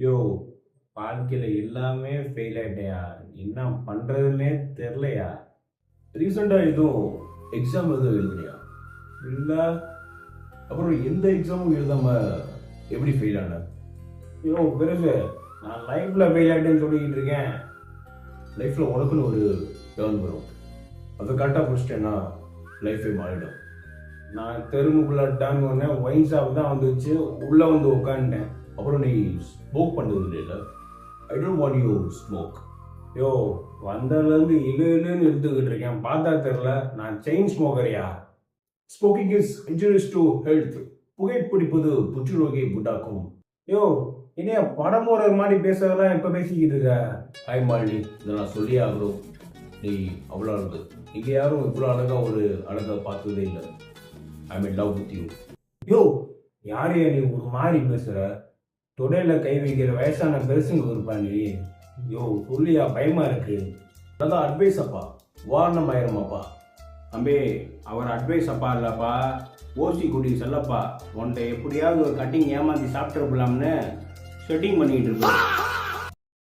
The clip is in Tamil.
யோ வாழ்க்கையில் எல்லாமே ஃபெயில் ஆயிட்டயா, என்ன பண்ணுறதுன்னே தெரிலையா. ரீசெண்டாக எதுவும் எக்ஸாம் எதுவும் எழுதுனியா? இல்லை, அப்புறம் எந்த எக்ஸாமும் எழுதாம எப்படி ஃபெயில் ஆன? யோ பெருசு, நான் லைஃப்பில் ஃபெயில் ஆகிட்டேன்னு சொல்லிக்கிட்டு இருக்கேன். லைஃப்பில் உனக்குன்னு ஒரு டேர்ன் வரும், அதை கரெக்டாக பிடிச்சிட்டேன்னா லைஃபே மாறிடும். நான் தெருமுக்குள்ள டான் பண்ணேன், ஒயின் ஷாப் தான் வந்துச்சு, உள்ளே வந்து உட்காந்துட்டேன். அப்புறம் நீ ஸ்மோக் பண்ணது இல்லை? I don't want you smoke. யோ வந்ததுலேருந்து இழுன்னு எடுத்துக்கிட்டு இருக்கேன், பார்த்தா தெரில நான் செயின் ஸ்மோக்கரியா. Smoking is injurious to health. புகைப்பிடிப்பது புற்றுநோயை உண்டாக்கும். யோ இனியா படம் போடுற மாதிரி பேசுறதெல்லாம் இப்போ பேசிக்கிட்டு இருக்க. ஹாய் மாலினி, இதை நான் சொல்லியே ஆகணும். நீ அவ்வளோ அழகு. இங்கே யாரும் இவ்வளோ அழகாக ஒரு அழகாக பார்த்ததே இல்லை. ஐ மீன் லவ் வித் யூ. யோ யாரையா நீ ஒரு மாதிரி பேசுற? தொடையில கை வைக்கிற வயசான பெருசுங்க இருப்பா நீ. யோ சொல்லியா, பயமா இருக்கு. அதான் அட்வைஸ் அப்பா, வாரணம் ஆயிரமாப்பா. தம்பி அவர் அட்வைஸ் அப்பா இல்லப்பா, ஓசி குடி செல்லப்பா. உன்ட்ட எப்படியாவது ஒரு கட்டிங் ஏமாத்தி சாப்பிட்டுருக்கலாம்னு செட்டிங் பண்ணிக்கிட்டு இருப்பேன்.